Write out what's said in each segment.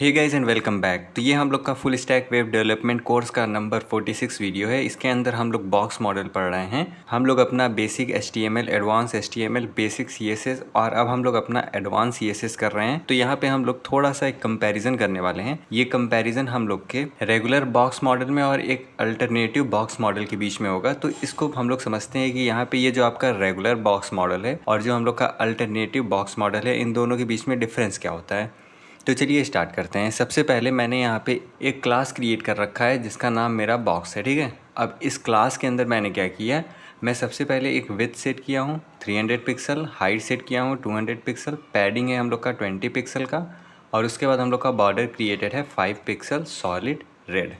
Hey guys and welcome back. तो ये हम लोग का full stack web development course का नंबर 46 वीडियो है। इसके अंदर हम लोग बॉक्स मॉडल पढ़ रहे हैं। हम लोग अपना basic HTML, advance HTML, basic CSS और अब हम लोग अपना एडवांस CSS कर रहे हैं। तो यहाँ पे हम लोग थोड़ा सा एक कंपैरिजन करने वाले हैं। ये कंपैरिजन हम लोग के रेगुलर बॉक्स मॉडल में और एक अल्टरनेटिव बॉक्स मॉडल के बीच में होगा। तो इसको हम लोग समझते हैं कि यहाँ पे ये जो आपका रेगुलर बॉक्स मॉडल है और जो हम लोग का अल्टरनेटिव बॉक्स मॉडल है, इन दोनों के बीच में डिफरेंस क्या होता है। तो चलिए स्टार्ट करते हैं। सबसे पहले मैंने यहाँ पे एक क्लास क्रिएट कर रखा है जिसका नाम मेरा बॉक्स है, ठीक है। अब इस क्लास के अंदर मैंने क्या किया, मैं सबसे पहले एक विड्थ सेट किया हूँ 300 पिक्सल, हाइट सेट किया हूँ 200 पिक्सल, पैडिंग है हम लोग का 20 पिक्सल का, और उसके बाद हम लोग का बॉर्डर क्रिएटेड है 5 पिक्सल सॉलिड रेड,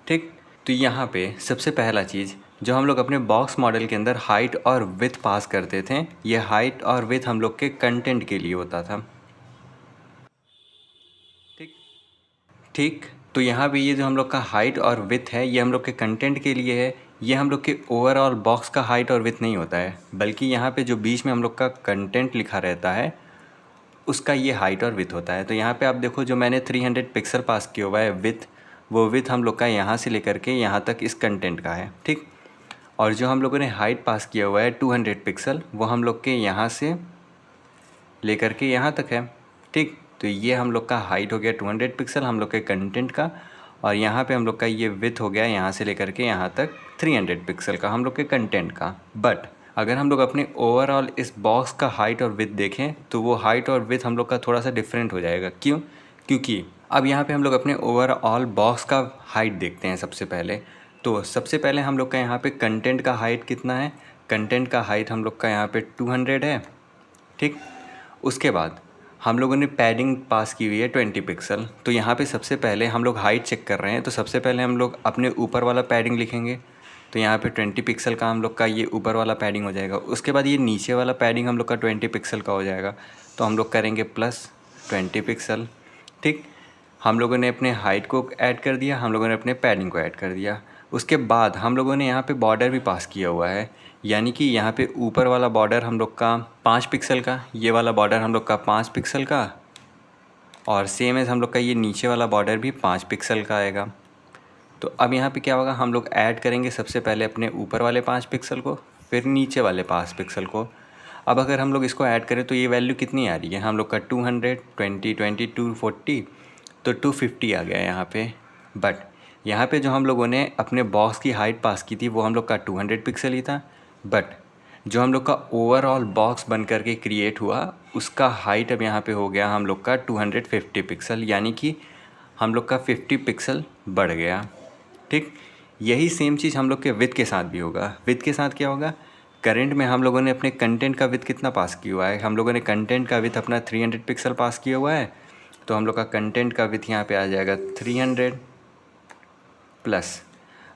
ठीक। तो यहाँ पे सबसे पहला चीज़ जो हम लोग अपने बॉक्स मॉडल के अंदर हाइट और विड्थ पास करते थे, ये हाइट और विड्थ हम लोग के कंटेंट के लिए होता था, ठीक। तो यहाँ पे ये जो हम लोग का हाइट और विड्थ है, ये हम लोग के कंटेंट के लिए है। ये हम लोग के ओवरऑल बॉक्स का हाइट और विड्थ नहीं होता है, बल्कि यहाँ पे जो बीच में हम लोग का कंटेंट लिखा रहता है उसका ये हाइट और विड्थ होता है। तो यहाँ पे आप देखो, जो मैंने 300 पिक्सल पास किया हुआ है विड्थ, वो विड्थ हम लोग का यहाँ से लेकर के यहाँ तक इस कंटेंट का है, ठीक। और जो हम लोगों ने हाइट पास किया हुआ है 200 पिक्सल, वो हम लोग के यहाँ से लेकर के यहाँ तक है, ठीक। तो ये हम लोग का हाइट हो गया 200 पिक्सल हम लोग के कंटेंट का, और यहाँ पे हम लोग का ये विड्थ हो गया यहाँ से लेकर के यहाँ तक 300 पिक्सल का हम लोग के कंटेंट का। बट अगर हम लोग अपने ओवरऑल इस बॉक्स का हाइट और विड्थ देखें तो वो हाइट और विड्थ हम लोग का थोड़ा सा डिफरेंट हो जाएगा। क्यों? क्योंकि अब यहाँ पे हम लोग अपने ओवरऑल बॉक्स का हाइट देखते हैं सबसे पहले। तो सबसे पहले हम लोग का यहाँ पे कंटेंट का हाइट कितना है, कंटेंट का हाइट हम लोग का यहाँ पे 200 है, ठीक। उसके बाद हम लोगों ने पैडिंग पास की हुई है 20 पिक्सल। तो यहाँ पे सबसे पहले हम लोग हाइट चेक कर रहे हैं, तो सबसे पहले हम लोग अपने ऊपर वाला पैडिंग लिखेंगे। तो यहाँ पे 20 पिक्सल का हम लोग का ये ऊपर वाला पैडिंग हो जाएगा। उसके बाद ये नीचे वाला पैडिंग हम लोग का 20 पिक्सल का हो जाएगा, तो हम लोग करेंगे प्लस 20 पिक्सल, ठीक। हम लोगों ने अपने हाइट को ऐड कर दिया, हम लोगों ने अपने पैडिंग को ऐड कर दिया। उसके बाद हम लोगों ने यहाँ पे बॉर्डर भी पास किया हुआ है, यानी कि यहाँ पे ऊपर वाला बॉर्डर हम लोग का 5 पिक्सल का, ये वाला बॉर्डर हम लोग का 5 पिक्सल का, और सेम एज हम लोग का ये नीचे वाला बॉर्डर भी 5 पिक्सल का आएगा। तो अब यहाँ पे क्या होगा, हम लोग ऐड करेंगे सबसे पहले अपने ऊपर वाले 5 पिक्सल को, फिर नीचे वाले 5 पिक्सल को। अब अगर हम लोग इसको ऐड करें तो ये वैल्यू कितनी आ रही है, हम लोग का 200, 20, 22, 40, तो 250 आ गया यहाँ पे। बट यहाँ पे जो हम लोगों ने अपने बॉक्स की हाइट पास की थी वो हम लोग का 200 पिक्सल ही था, बट जो हम लोग का ओवरऑल बॉक्स बन करके क्रिएट हुआ उसका हाइट अब यहाँ पे हो गया हम लोग का 250 पिक्सल, यानी कि हम लोग का 50 पिक्सल बढ़ गया, ठीक। यही सेम चीज़ हम लोग के विड्थ के साथ भी होगा। विड्थ के साथ क्या होगा, करंट में हम लोगों ने अपने कंटेंट का विड्थ कितना पास किया हुआ है, हम लोगों ने कंटेंट का विड्थ अपना 300 पिक्सल पास किया हुआ है। तो हम लोग का कंटेंट का विड्थ यहाँ पे आ जाएगा 300 प्लस।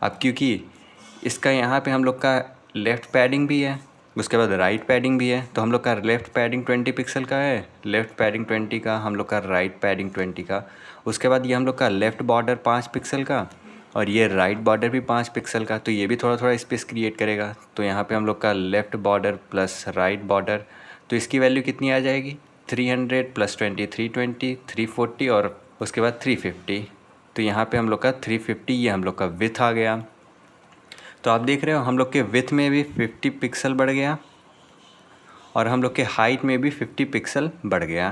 अब क्योंकि इसका यहाँ पे हम लोग का लेफ़्ट पैडिंग भी है, उसके बाद राइट पैडिंग भी है, तो हम लोग का लेफ़्ट पैडिंग 20 पिक्सल का है, लेफ़्ट पैडिंग 20 का, हम लोग का राइट पैडिंग 20 का। उसके बाद ये हम लोग का लेफ़्ट बॉर्डर 5 पिक्सल का, और ये राइट बॉर्डर भी 5 पिक्सल का, तो ये भी थोड़ा थोड़ा स्पेस क्रिएट करेगा। तो यहाँ पे हम लोग का left border plus right border, तो इसकी वैल्यू कितनी आ जाएगी, 300 प्लस 20 320, 340, और उसके बाद 350। तो यहाँ पे हम लोग का 350 ये हम लोग का विड्थ आ गया। तो आप देख रहे हो हम लोग के विड्थ में भी 50 पिक्सल बढ़ गया और हम लोग के हाइट में भी 50 पिक्सल बढ़ गया।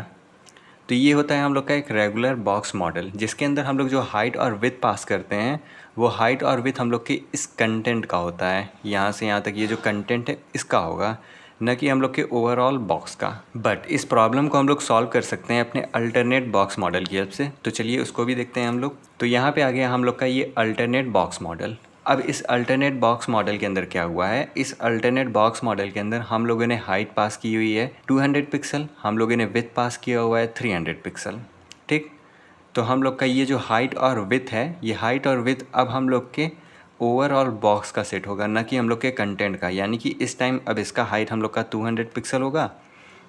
तो ये होता है हम लोग का एक रेगुलर बॉक्स मॉडल, जिसके अंदर हम लोग जो हाइट और विड्थ पास करते हैं वो हाइट और विड्थ हम लोग के इस कंटेंट का होता है, यहाँ से यहाँ तक ये जो कंटेंट है इसका होगा, न कि हम लोग के ओवरऑल बॉक्स का। बट इस प्रॉब्लम को हम लोग सॉल्व कर सकते हैं अपने अल्टरनेट बॉक्स मॉडल की हेल्प से। तो चलिए उसको भी देखते हैं हम लोग। तो यहाँ पे आ गया हम लोग का ये अल्टरनेट बॉक्स मॉडल। अब इस अल्टरनेट बॉक्स मॉडल के अंदर क्या हुआ है, इस अल्टरनेट बॉक्स मॉडल के अंदर हम लोगों ने हाइट पास की हुई है 200 पिक्सल, हम लोगों ने विड्थ पास किया हुआ है 300 पिक्सल, ठीक। तो हम लोग का ये जो हाइट और विड्थ है, ये हाइट और विड्थ अब हम लोग के ओवरऑल बॉक्स का सेट होगा, ना कि हम लोग के कंटेंट का। यानी कि इस टाइम अब इसका हाइट हम लोग का 200 पिक्सल होगा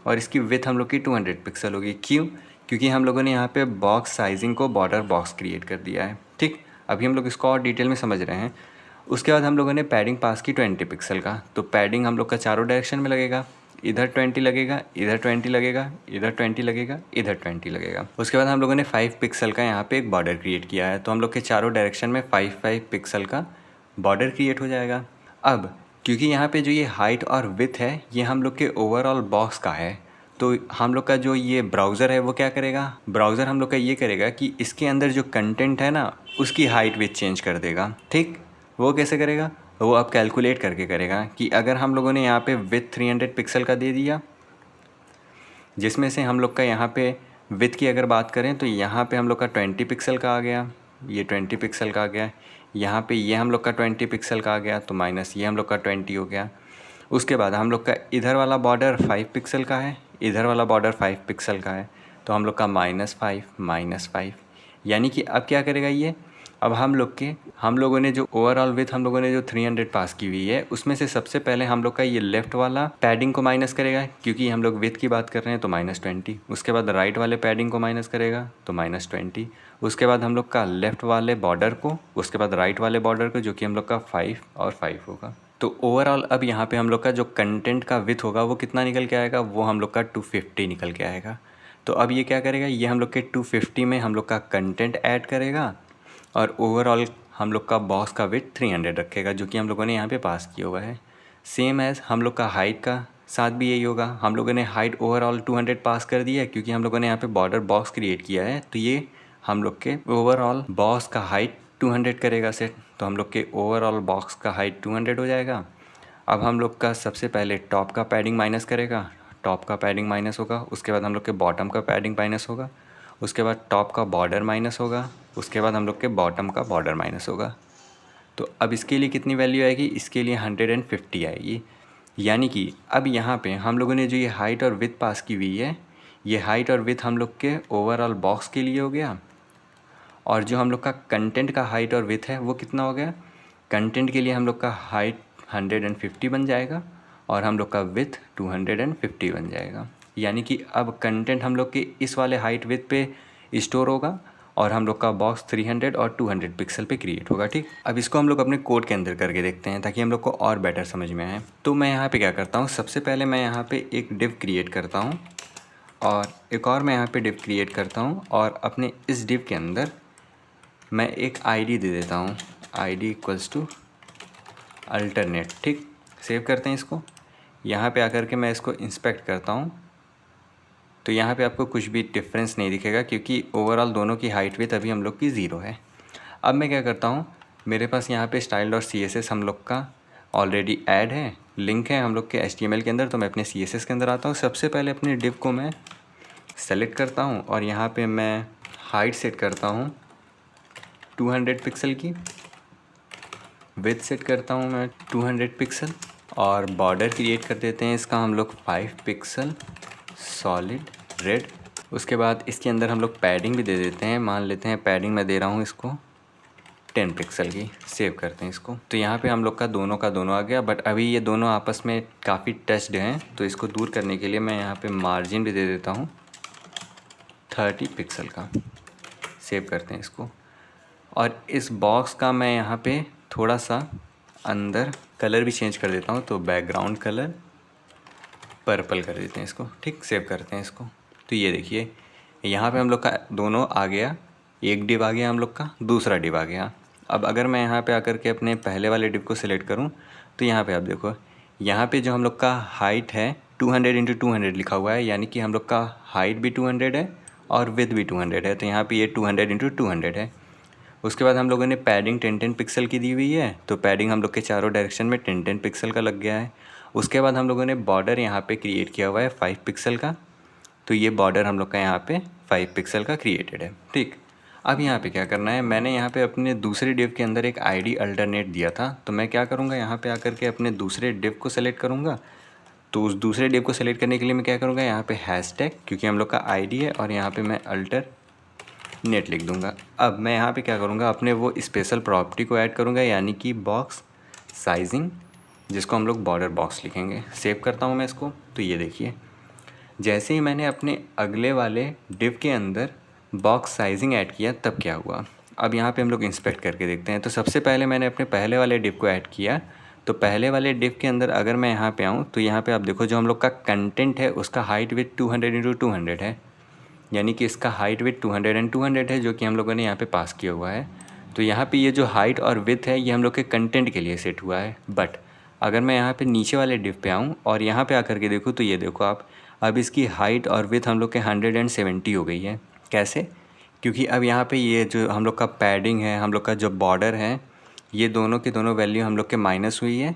और इसकी विड्थ हम लोग की 200 पिक्सल होगी। क्यों? क्योंकि हम लोगों ने यहाँ पे बॉक्स साइजिंग को बॉर्डर बॉक्स क्रिएट कर दिया है, ठीक। अभी हम लोग इसको और डिटेल में समझ रहे हैं। उसके बाद हम लोगों ने पैडिंग पास की 20 पिक्सल का, तो पैडिंग हम लोग का चारों डायरेक्शन में लगेगा। इधर 20 लगेगा, इधर 20 लगेगा, इधर 20 लगेगा, इधर 20 लगेगा। उसके बाद हम लोगों ने 5 पिक्सल का यहाँ पे एक बॉर्डर क्रिएट किया है, तो हम लोग के चारों डायरेक्शन में 5 पिक्सल का बॉर्डर क्रिएट हो जाएगा। अब क्योंकि यहाँ पे जो ये हाइट और विथ है ये हम लोग के ओवरऑल बॉक्स का है, तो हम लोग का जो ये ब्राउज़र है वो क्या करेगा, ब्राउज़र हम लोग का ये करेगा कि इसके अंदर जो कंटेंट है ना उसकी हाइट विथ चेंज कर देगा। ठीक, वो कैसे करेगा, वो आप कैलकुलेट करके करेगा कि अगर हम लोगों ने यहाँ पे विथ 300 पिक्सल का दे दिया, जिसमें से हम लोग का यहाँ पे विथ की अगर बात करें तो यहाँ पे हम लोग का 20 पिक्सल का आ गया, ये 20 पिक्सल का आ गया, यहाँ पे ये हम लोग का 20 पिक्सल का आ गया, तो माइनस ये हम लोग का 20 हो गया। उसके बाद हम लोग का इधर वाला बॉर्डर 5 पिक्सल का है, इधर वाला बॉर्डर 5 पिक्सल का है, तो हम लोग का -5 यानी कि अब क्या करेगा ये, अब हम लोगों ने जो ओवरऑल विथ हम लोगों ने जो 300 पास की हुई है उसमें से सबसे पहले हम लोग का ये लेफ़्ट वाला पैडिंग को माइनस करेगा, क्योंकि हम लोग विथ की बात कर रहे हैं तो -20। उसके बाद राइट वाले पैडिंग को माइनस करेगा तो -20। उसके बाद हम लोग का लेफ़्ट वाले बॉर्डर को, उसके बाद राइट वाले बॉर्डर को, जो कि हम लोग का 5 और 5 होगा। तो ओवरऑल अब यहाँ पे हम लोग का जो कंटेंट का विथ होगा वो कितना निकल के आएगा, वो हम लोग का 250 निकल के आएगा। तो अब ये क्या करेगा, ये हम लोग के 250 में हम लोग का कंटेंट ऐड करेगा और ओवरऑल हम लोग का बॉक्स का विथ 300 रखेगा, जो कि हम लोगों ने यहाँ पे पास किया हुआ है। सेम एज़ हम लोग का हाइट का साथ भी यही होगा, हम लोगों ने हाइट ओवरऑल 200 पास कर दिया है, क्योंकि हम लोगों ने यहाँ पे बॉर्डर बॉक्स क्रिएट किया है, तो ये हम लोग के ओवरऑल बॉक्स का हाइट 200 करेगा सेट। तो हम लोग के ओवरऑल बॉक्स का हाइट 200 हो जाएगा। अब हम लोग का सबसे पहले टॉप का पैडिंग माइनस करेगा, टॉप का पैडिंग माइनस होगा, उसके बाद हम लोग के बॉटम का पैडिंग माइनस होगा, उसके बाद टॉप का बॉर्डर माइनस होगा, उसके बाद हम लोग के बॉटम का बॉर्डर माइनस होगा। तो अब इसके लिए कितनी वैल्यू आएगी, इसके लिए 150 आएगी। यानी कि अब यहाँ पे हम लोगों ने जो ये हाइट और विथ पास की हुई है, ये हाइट और विथ हम लोग के ओवरऑल बॉक्स के लिए हो गया, और जो हम लोग का कंटेंट का हाइट और विथ है वो कितना हो गया, कंटेंट के लिए हम लोग का हाइट 150 बन जाएगा और हम लोग का विथ 250 बन जाएगा। यानी कि अब कंटेंट हम लोग के इस वाले हाइट विथ पे स्टोर होगा और हम लोग का बॉक्स 300 और 200 पिक्सल पे क्रिएट होगा। ठीक, अब इसको हम लोग अपने कोड के अंदर करके देखते हैं ताकि हम लोग को और बेटर समझ में आए। तो मैं यहाँ पे क्या करता हूँ, सबसे पहले मैं यहाँ पे एक डिव क्रिएट करता हूँ और एक और मैं यहाँ पे डिव क्रिएट करता हूँ, और अपने इस डिव के अंदर मैं एक आईडी दे देता हूँ, आईडी इक्वल्स टू अल्टरनेट। ठीक, सेव करते हैं इसको। यहाँ पे आकर के मैं इसको इंस्पेक्ट करता हूँ तो यहाँ पे आपको कुछ भी डिफरेंस नहीं दिखेगा, क्योंकि ओवरऑल दोनों की हाइट विथ अभी हम लोग की 0 है। अब मैं क्या करता हूँ, मेरे पास यहाँ पे style.css हम लोग का ऑलरेडी ऐड है, लिंक है हम लोग के HTML के अंदर। तो मैं अपने CSS के अंदर आता हूँ, सबसे पहले अपने डिव को मैं सेलेक्ट करता हूँ और यहाँ पे मैं हाइट सेट करता हूँ 200 पिक्सल की, विथ सेट करता हूँ मैं 200 पिक्सल, और बॉर्डर क्रिएट कर देते हैं इसका हम लोग 5 पिक्सल सॉलिड रेड। उसके बाद इसके अंदर हम लोग पैडिंग भी दे देते हैं, मान लेते हैं पैडिंग मैं दे रहा हूँ इसको 10 पिक्सल की। सेव करते हैं इसको। तो यहाँ पे हम लोग का दोनों आ गया, बट अभी ये दोनों आपस में काफ़ी टच्ड हैं, तो इसको दूर करने के लिए मैं यहाँ पे मार्जिन भी दे देता हूँ 30 पिक्सल का। सेव करते हैं इसको। और इस बॉक्स का मैं यहाँ पे थोड़ा सा अंदर कलर भी चेंज कर देता हूँ, तो बैकग्राउंड कलर पर्पल कर देते हैं इसको। ठीक, सेव करते हैं इसको। तो ये देखिए यहाँ पे हम लोग का दोनों आ गया, एक डिव आ गया हम लोग का, दूसरा डिव आ गया। अब अगर मैं यहाँ पे आकर के अपने पहले वाले डिव को सिलेक्ट करूँ तो यहाँ पे आप देखो, यहाँ पे जो हम लोग का हाइट है 200x200 लिखा हुआ है, यानी कि हम लोग का हाइट भी 200 है और विथ भी 200 है, तो यहाँ पे ये 200x200 है। उसके बाद हम लोगों ने पैडिंग 10 पिक्सल की दी हुई है, तो पैडिंग हम लोग के चारों डायरेक्शन में 10 पिक्सल का लग गया है। उसके बाद हम लोगों ने बॉर्डर यहाँ पे क्रिएट किया हुआ है 5 पिक्सल का, तो ये बॉर्डर हम लोग का यहाँ पे 5 पिक्सल का क्रिएटेड है। ठीक, अब यहाँ पे क्या करना है, मैंने यहाँ पे अपने दूसरे डिव के अंदर एक आईडी अल्टरनेट दिया था, तो मैं क्या करूँगा, यहाँ पे आकर के अपने दूसरे डिव को सेलेक्ट करूँगा। तो उस दूसरे डिव को सेलेक्ट करने के लिए मैं क्या करूँगा, यहाँ पे हैशटैग, क्योंकि हम लोग का आईडी है, और यहाँ पे मैं अल्टरनेट लिख दूँगा। अब मैं यहाँ पे क्या करूँगा, अपने वो स्पेशल प्रॉपर्टी को ऐड करूँगा, यानी कि बॉक्स साइजिंग, जिसको हम लोग बॉर्डर बॉक्स लिखेंगे। सेव करता हूँ मैं इसको। तो ये देखिए, जैसे ही मैंने अपने अगले वाले डिव के अंदर बॉक्स साइजिंग ऐड किया तब क्या हुआ। अब यहाँ पे हम लोग इंस्पेक्ट करके देखते हैं। तो सबसे पहले मैंने अपने पहले वाले डिव को ऐड किया, तो पहले वाले डिव के अंदर अगर मैं यहाँ पे आऊँ तो यहाँ पे आप देखो जो हम लोग का कंटेंट है उसका हाइट विथ 200 × 200 है, यानी कि इसका हाइट विथ 200 एंड 200 है जो कि हम लोगों ने यहाँ पे पास किया हुआ है। तो यहाँ पे ये जो हाइट और विथ है ये हम लोग के कंटेंट के लिए सेट हुआ है। बट अगर मैं यहाँ पे नीचे वाले डिव पे आऊँ और यहाँ पे आकर के देखूँ तो ये देखो आप, अब इसकी हाइट और विथ हम लोग के 170 हो गई है। कैसे? क्योंकि अब यहाँ पे ये जो हम लोग का पैडिंग है, हम लोग का जो बॉर्डर है, ये दोनों की दोनों वैल्यू हम लोग के माइनस हुई है।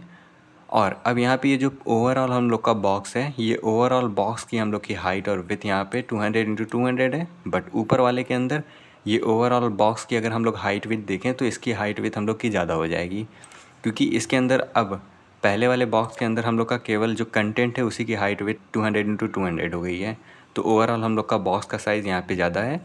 और अब यहाँ पे ये जो ओवरऑल हम लोग का बॉक्स है, ये ओवरऑल बॉक्स की हम लोग की हाइट और विथ यहाँ पे 200 × 200 है। बट ऊपर वाले के अंदर ये ओवरऑल बॉक्स की अगर हम लोग हाइट विथ देखें तो इसकी हाइट विथ हम लोग की ज़्यादा हो जाएगी, क्योंकि इसके अंदर अब पहले वाले बॉक्स के अंदर हम लोग का केवल जो कंटेंट है उसी की हाइट विथ 200 × 200 हो गई है। तो ओवरऑल हम लोग का बॉक्स का साइज़ यहाँ पे ज़्यादा है।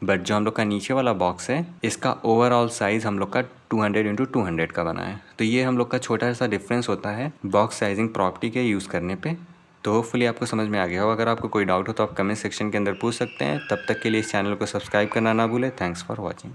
बट जो हम लोग का नीचे वाला बॉक्स है इसका ओवरऑल साइज़ हम लोग का 200 × 200 का बना है। तो ये हम लोग का छोटा सा डिफरेंस होता है बॉक्स साइजिंग प्रॉपर्टी के यूज़ करने पे। तो होपफुली आपको समझ में आ गया हो। अगर आपको कोई डाउट हो तो आप कमेंट सेक्शन के अंदर पूछ सकते हैं। तब तक के लिए इस चैनल को सब्सक्राइब करना ना भूलें। Thanks for watching.